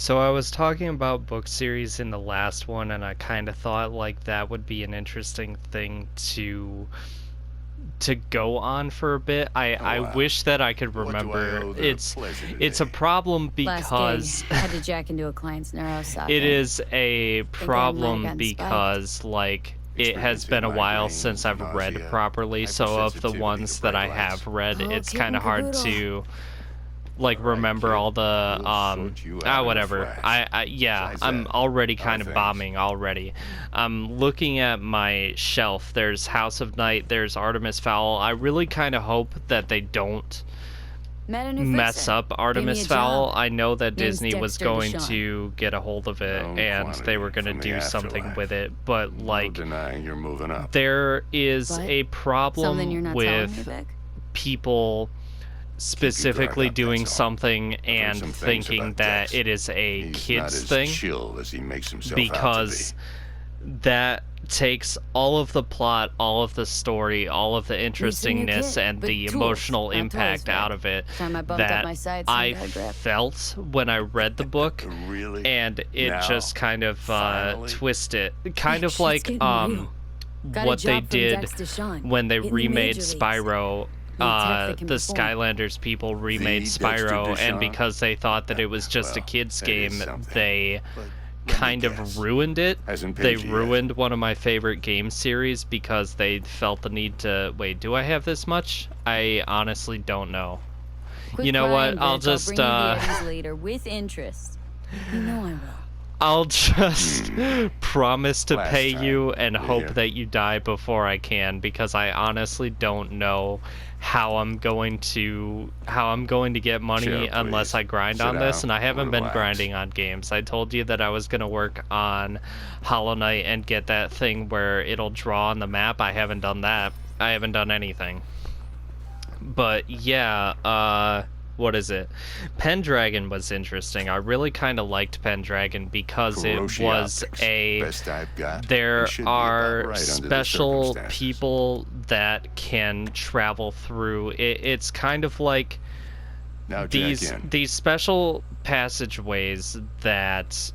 So I was talking about book series in the last one, and I kind of thought like that would be an interesting thing to go on for a bit. I Oh, wish that I could what do I remember. owe the It's pleasure it's a today? problem Last gig, because had to jack into a client's it neurosocket. is a Think I might have problem gotten spiked. because like it has been Experiencing a while since migraines, I've read nausea, properly, so of the hypersensitivity to ones that bright I lights. have read, Oh, it's kit kind and of hard caboodle. to like All right, remember kid. all the We'll sort you out in a whatever. flash. Yeah, Besides I'm that, already how are kind of things? bombing already. I'm looking at my shelf. There's House of Night, there's Artemis Fowl. I really kind of hope that they don't Met a new mess fixer. up Gave me Artemis a Fowl. job. I know that Name's Disney was Dexter going Deshawn. to get a hold of it Known and they were going quantity to from the do something afterlife. with it, but No like denying you're moving up. there is What? a Something you're problem not telling me, with Vic? people specifically up, doing that's all. something I've heard and some things thinking about that Dex. it is a He's not kids as thing chill as he makes himself because out that takes all of the plot, all of the story, all of the Needs a new interestingness kit, and but the tools, emotional not toys, impact Vic. out of it Time I bumped up that my sights I and got a grip. felt when I read the book, to be. Really? and it Now? just kind of Finally? twisted, kind of Shit's like getting real. Got a what they job from did Dex Deshawn when they in the remade major leagues. Spyro. Need tech that can The perform. Skylanders people remade Dexter Spyro, and Deshawn? because they thought that it was just a Well, kids that is game, something. they But let me kind guess. of ruined it. Hasn't They paid you yet. ruined one of my favorite game series because they felt the need to wait. Do I have this much? I honestly don't know. Quit You know crying, what? I'll Vic. just bring you the Eddie's later with interest. You know I will. I'll just promise to Last pay time, you and you hope hear? that you die before I can, because I honestly don't know how I'm going to get money Chill, unless please. I grind Sit on this, down and I haven't and been relax. grinding on games. I told you that I was going to work on Hollow Knight and get that thing where it'll draw on the map. I haven't done that. I haven't done anything. But yeah, what is it? Pendragon was interesting. I really kind of liked Pendragon because it Hiroshi was Optics. a Best I've got. there It should be about are right under the special circumstances. people that can travel through it's kind of like Now jack these in. these special passageways that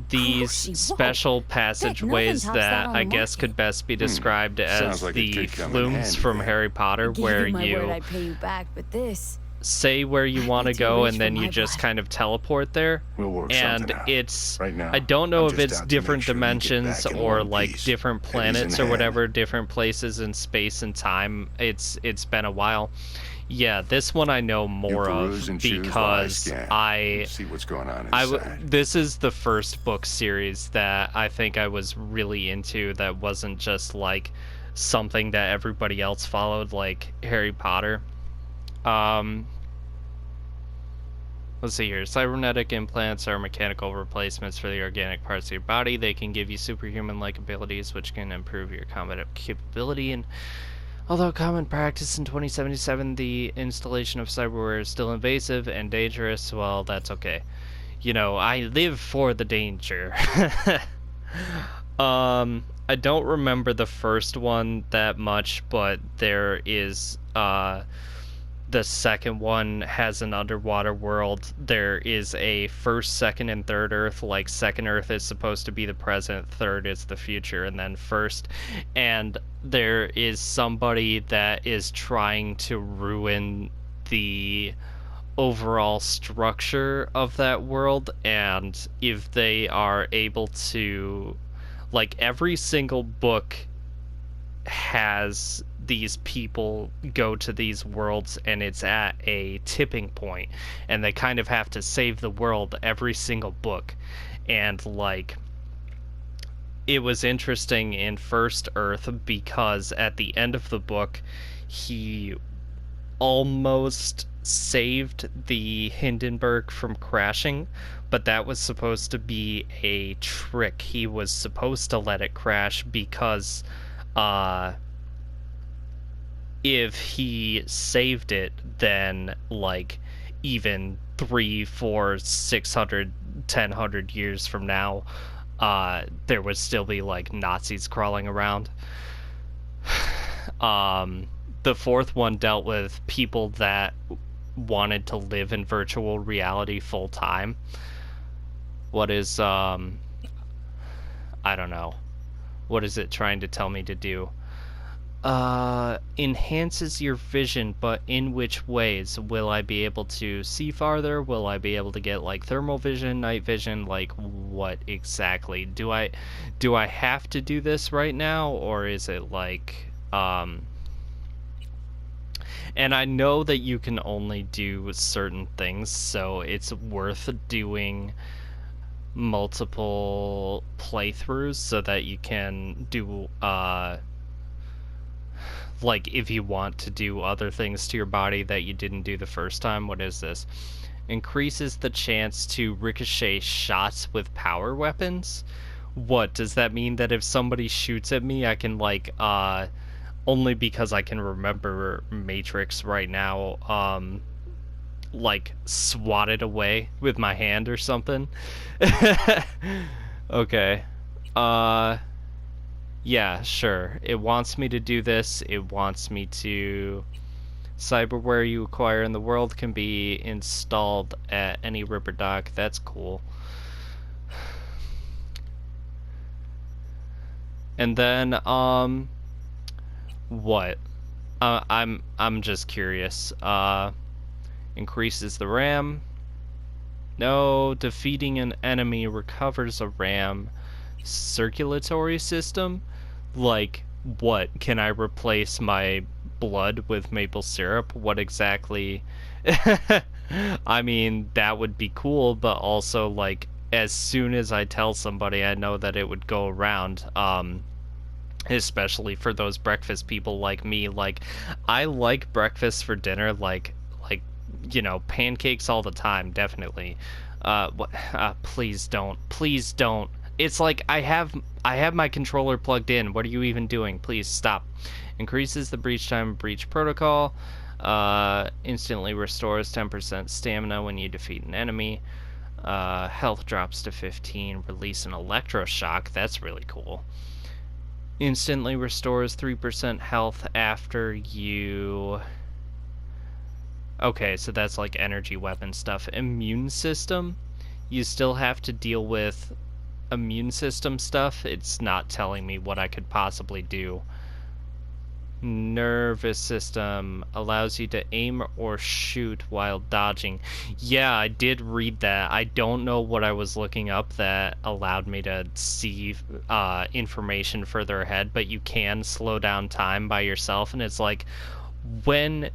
these Hiroshi, whoa. special passageways tops that that on I the guess market. could best be described as Sounds like it the could come in flumes handy from then. Harry Potter, Gave where you my word you I'd pay you back, but this. say where you want to too go rich and then for you my just blood. kind of teleport there. We'll work And something out. it's Right now, I don't know I'm if just it's out to different make sure you get dimensions back in or one like piece. different Eddie's planets in or hand. whatever, different places in space and time. It's been a while. Yeah, this one I know You more peruse of and choose while because scan. I See what's going on I inside. this is the first book series that I think I was really into that wasn't just like something that everybody else followed like Harry Potter. Let's see here. Cybernetic implants are mechanical replacements for the organic parts of your body. They can give you superhuman-like abilities, which can improve your combat capability. And although common practice in 2077, the installation of cyberware is still invasive and dangerous. Well, that's okay. You know, I live for the danger. I don't remember the first one that much, but there is the second one has an underwater world. There is a first, second, and third Earth. Like, second Earth is supposed to be the present, third is the future, and then first. And there is somebody that is trying to ruin the overall structure of that world, and if they are able to, like, every single book has these people go to these worlds and it's at a tipping point and they kind of have to save the world every single book. And like, it was interesting in First Earth because at the end of the book he almost saved the Hindenburg from crashing, but that was supposed to be a trick. He was supposed to let it crash because if he saved it, then like even 3, 4, 600, 1000 years from now, there would still be like Nazis crawling around. The fourth one dealt with people that wanted to live in virtual reality full time. What is I don't know. What is it trying to tell me to do? Enhances your vision, but in which ways? Will I be able to see farther? Will I be able to get like thermal vision, night vision? Like what exactly? Do I have to do this right now, or is it like and I know that you can only do certain things, so it's worth doing multiple playthroughs so that you can do like if you want to do other things to your body that you didn't do the first time. What is this? Increases the chance to ricochet shots with power weapons. What does that mean? That if somebody shoots at me, I can like only because I can remember Matrix right now, like swat it away with my hand or something. Okay. Yeah, sure. It wants me to do this. It wants me to... Cyberware you acquire in the world can be installed at any river dock. That's cool. And then, what? I'm just curious. Increases the RAM. No, defeating an enemy recovers a RAM. Circulatory system? Like, what? Can I replace my blood with maple syrup? What exactly? I mean, that would be cool, but also, like, as soon as I tell somebody, I know that it would go around, especially for those breakfast people like me. Like, I like breakfast for dinner, like, you know, pancakes all the time, definitely. Please don't. Please don't. It's like I have my controller plugged in. What are you even doing? Please stop. Increases the breach time of breach protocol. Instantly restores 10% stamina when you defeat an enemy. Health drops to 15. Release an electroshock. That's really cool. Instantly restores 3% health after you... Okay, so that's like energy weapon stuff. Immune system. You still have to deal with immune system stuff. It's not telling me what I could possibly do. Nervous system allows you to aim or shoot while dodging. Yeah, I did read that. I don't know what I was looking up that allowed me to see information further ahead, but you can slow down time by yourself, and it's like when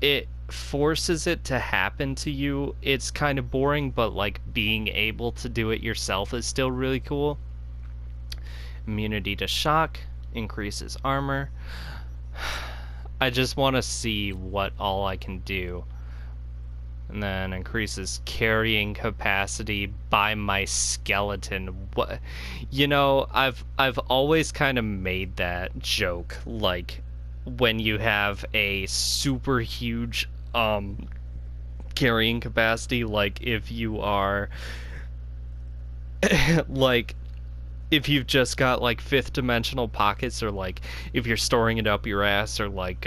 it forces it to happen to you, it's kind of boring, but like being able to do it yourself is still really cool. Immunity to shock increases armor. I just want to see what all I can do. And then increases carrying capacity by my skeleton. What, you know, I've always kind of made that joke, like when you have a super huge carrying capacity, like if you are like if you've just got like fifth dimensional pockets, or like if you're storing it up your ass, or like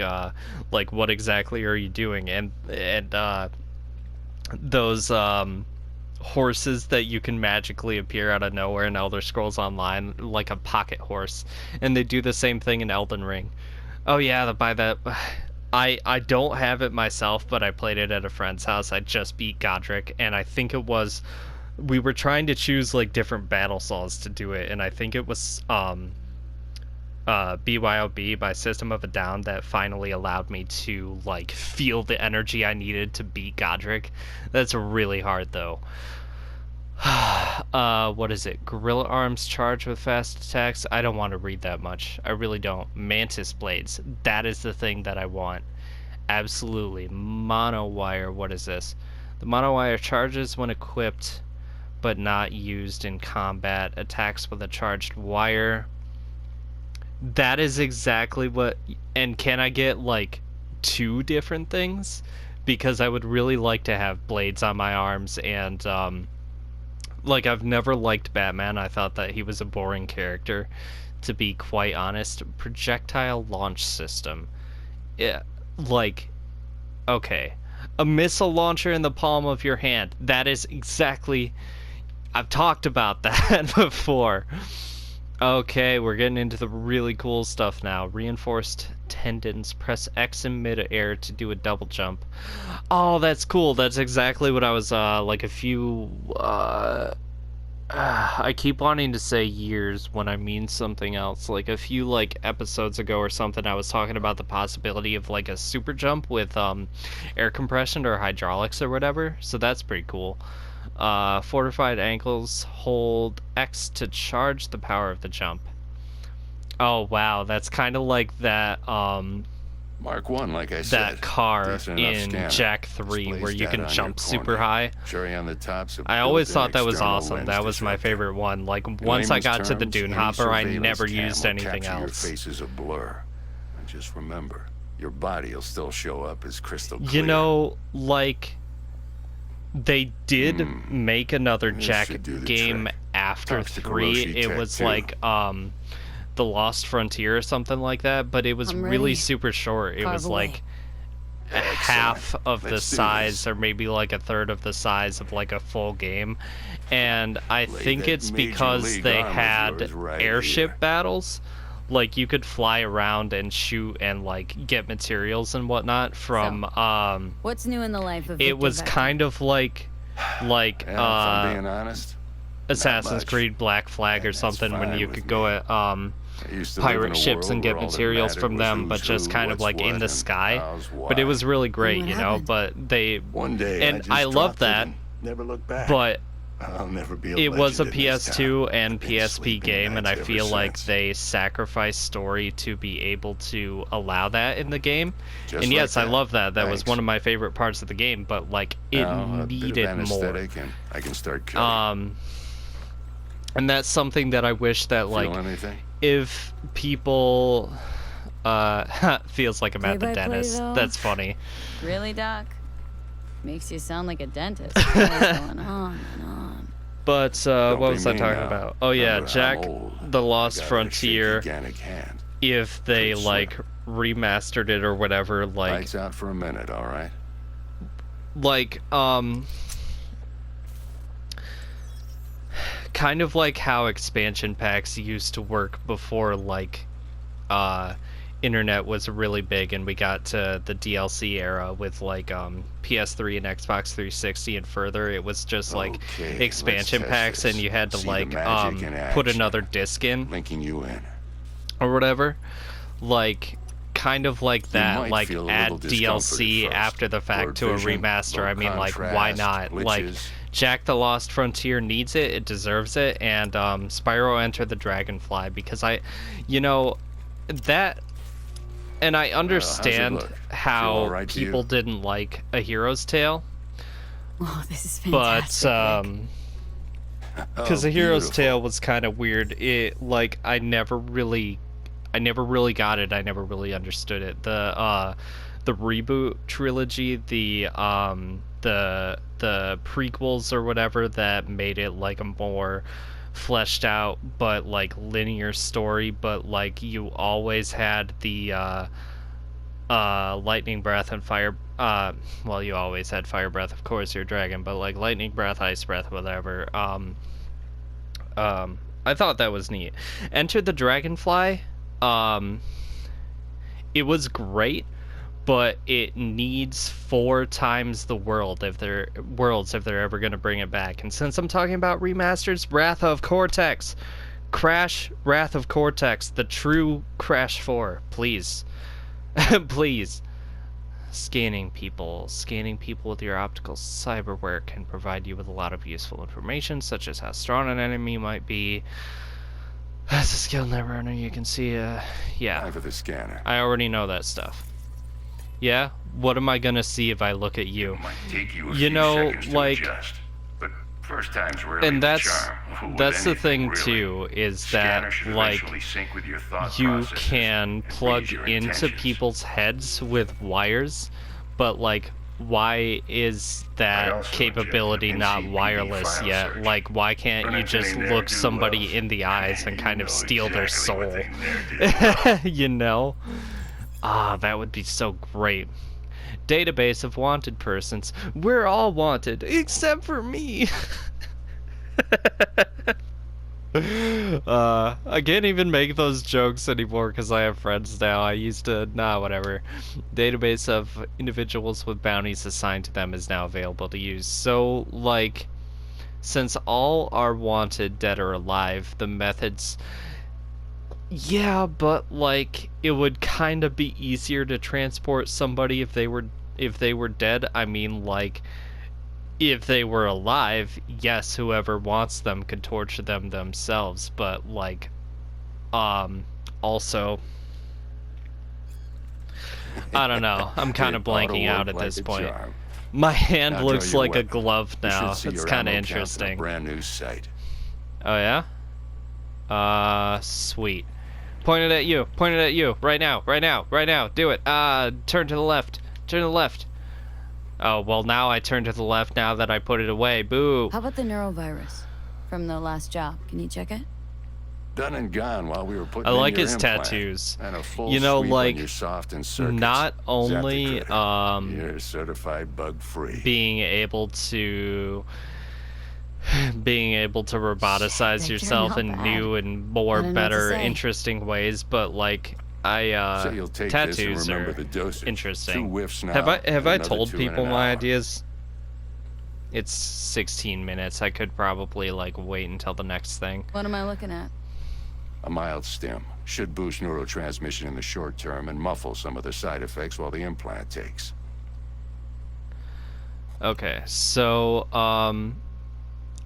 what exactly are you doing? And those horses that you can magically appear out of nowhere in Elder Scrolls Online, like a pocket horse, and they do the same thing in Elden Ring. Oh yeah, by that. I don't have it myself, but I played it at a friend's house. I just beat Godric, and I think it was... We were trying to choose, like, different battle saws to do it, and I think it was, BYOB by System of a Down that finally allowed me to, like, feel the energy I needed to beat Godric. That's really hard, though. What is it? Gorilla arms charged with fast attacks? I don't want to read that much. I really don't. Mantis blades. That is the thing that I want. Absolutely. Monowire. What is this? The monowire charges when equipped, but not used in combat. Attacks with a charged wire. That is exactly what... And can I get, like, 2 different things? Because I would really like to have blades on my arms, and, like, I've never liked Batman. I thought that he was a boring character, to be quite honest. Projectile launch system. Yeah, like, okay. A missile launcher in the palm of your hand. That is exactly... I've talked about that before. Okay, we're getting into the really cool stuff now. Reinforced tendons. Press X in mid-air to do a double jump. Oh, that's cool. That's exactly what I was, like a few... I keep wanting to say years when I mean something else. Like a few like episodes ago or something, I was talking about the possibility of like a super jump with air compression or hydraulics or whatever. So that's pretty cool. Fortified ankles, hold X to charge the power of the jump. Oh wow, that's kind of like that Mark 1, like I said. that car Decent enough in scanner. Jak 3 Displays where you data can on your jump super corner. high. Cherry on the top's a I always built-in thought that was external awesome. lens That was my disruptor. favorite one. Like In once I got layman's to the terms, Dune any Hopper, I surveillance never cam used will anything capture else. Your face is a blur. And just remember, your body will still show up as crystal clear. You know, like they did make another This Jak should do the game trick. after Talks to 3. Kuroshi It Tech, was too. like The Lost Frontier or something like that, but it was I'm really ready. super short. It Carve was away. like half of the Let's do size this. or maybe like a third of the size of like a full game. And I Lay think that it's Major because League they arm of had yours right airship here. battles. Like you could fly around and shoot and like get materials and whatnot from What's new in the life of it Victor was Vector? kind of like Yeah, if I'm being honest, Assassin's much. Creed Black Flag or That's something when fine you with could me. go at I used to live in pirate a ships world and get where all that materials mattered from was them, who's but just who, kind of what's like in what, the and sky. how's But it why. was really great, what you know. happened? But they One day, and just I love dropped it that, and never looked back. but I'll never be it was a legend in this PS2 town. and Been PSP sleeping game, and I nights ever feel like since. they sacrificed story to be able to allow that in the game. Just And like yes, I that. love that. That was Thanks. one of my favorite parts of the game, but like it Now, a bit of needed more. anesthetic and I can start cutting. And that's something that I wish that like Feel anything? if people feels like I'm at the Play-by-play, dentist. though? That's funny. Really, Doc? Makes you sound like a dentist. What's going on and on? But Don't what be was I mean talking now. about? Oh yeah, Remember, I'm Jak old. the I Lost got a Frontier. shaky Gannic hand. If they Could slip. like remastered it or whatever, like Lights out for a minute, all right? like kind of like how expansion packs used to work before like internet was really big and we got to the DLC era with like PS3 and Xbox 360 and further. It was just like Okay, expansion let's test packs this. and you had to See the like magic in put action. another disc in Linking you in. or whatever, like kind of like that, might like feel a add little discomfort at DLC first. after the fact Blurred to a vision, remaster. low I mean, like why contrast, not? Like glitches. Jak the Lost Frontier needs it, it deserves it, and Spyro Enter the Dragonfly, because you know that, and I understand look? Feel how all right to you? people didn't like A Hero's Tale, Oh, this is but fantastic. Rick. because Oh, A Hero's beautiful. Tale was kind of weird. It like I never really got it. I never really understood it. The reboot trilogy, the prequels or whatever that made it like a more fleshed out but like linear story, but like you always had the lightning breath and fire, well, you always had fire breath, of course, you're a dragon, but like lightning breath, ice breath, whatever. I thought that was neat. Enter the Dragonfly, it was great, but it needs 4 times the worlds if they're ever going to bring it back. And since I'm talking about remasters, Wrath of Cortex, Crash Wrath of Cortex, the true Crash 4, please. Please. Scanning people with your optical cyberware can provide you with a lot of useful information, such as how strong an enemy might be. As a skilled netrunner, you can see, yeah. Time for the scanner. I already know that stuff. Yeah? What am I gonna see if I look at you? Might take you a You few know, seconds to like- adjust, but first time's rarely And the that's charm. With that's the anything, thing really. too, is Scanner that should like eventually sync with your thought you processes can and plug read your into intentions. people's heads with wires, but like why is I that also capability object not NCPD wireless file yet? search. Like why can't you just Anything there look do somebody well, in the eyes and you kind of know steal their exactly soul? what they there do. You know? Ah, that would be so great. Database of wanted persons. We're all wanted, except for me. I can't even make those jokes anymore because I have friends now. I used to, nah, whatever. Database of individuals with bounties assigned to them is now available to use. So, like, since all are wanted, dead or alive, the methods... Yeah, but, like, it would kind of be easier to transport somebody if they were dead. I mean, like... If they were alive, yes, whoever wants them could torture them themselves, but, like, also, I don't know, I'm kind of blanking out at this point. My hand looks like a glove now. It's kind of interesting. Brand new sight. Oh, yeah? Sweet. Pointed at you, right now, do it. Turn to the left, Oh, well, now I turn to the left now that I put it away. Boo. How about the neurovirus from the last job? Can you check it? Done and gone while we were putting I in like your his implant. tattoos. And a full You know, sweep like, on your soft and circuits. not only, Zap the critter. You're certified bug-free. being able to roboticize yourself in new and more better, interesting ways, but, like, So you'll take this and tattoos remember are the dosage. interesting. 2 whiffs now, Have I another told 2 in people an my hour. ideas? It's 16 minutes. I could probably, like, wait until the next thing. What am I looking at? A mild stim should boost neurotransmission in the short term and muffle some of the side effects while the implant takes. Okay, so,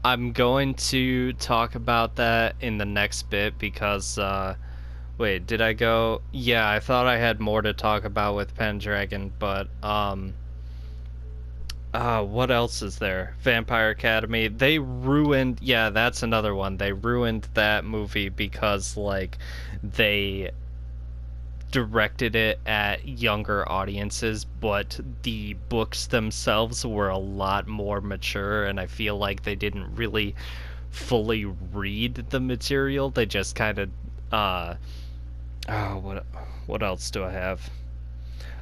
I'm going to talk about that in the next bit because, wait, did I go? Yeah, I thought I had more to talk about with Pendragon, but, what else is there? Vampire Academy. They ruined, yeah, that's another one. They ruined that movie because, like, they directed it at younger audiences, but the books themselves were a lot more mature, and I feel like they didn't really fully read the material. They just kind of, oh, what else do I have?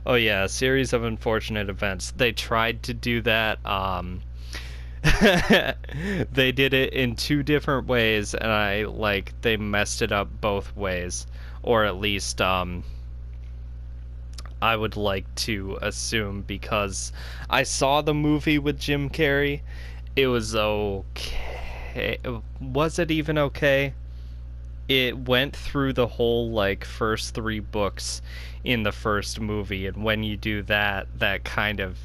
Oh yeah, a series of unfortunate events. They tried to do that, they did it in 2 different ways, and they messed it up both ways. Or at least, I would like to assume, because I saw the movie with Jim Carrey. It was okay. Was it even okay? It went through the whole, like, first 3 books in the first movie, and when you do that, that kind of...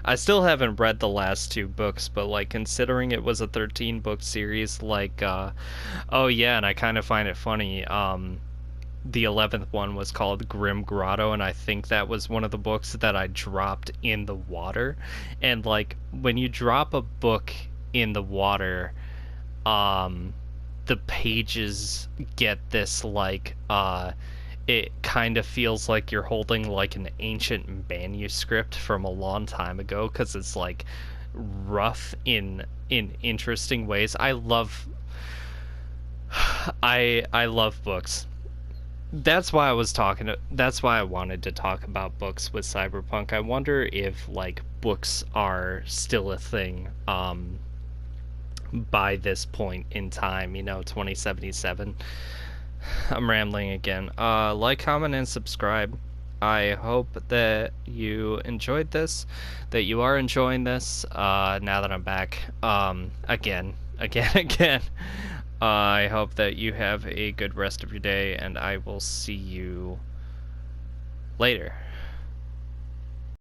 I still haven't read the last 2 books, but, like, considering it was a 13-book series, like, oh yeah, and I kind of find it funny, the 11th one was called Grim Grotto, and I think that was one of the books that I dropped in the water. And, like, when you drop a book in the water, the pages get this, like, it kind of feels like you're holding, like, an ancient manuscript from a long time ago, because it's, like, rough in interesting ways. I love books. That's why I wanted to talk about books with Cyberpunk. I wonder if, like, books are still a thing, by this point in time, 2077. I'm rambling again. Like, comment, and subscribe. I hope that you enjoyed this, that you are enjoying this, now that I'm back, again. I hope that you have a good rest of your day, and I will see you later.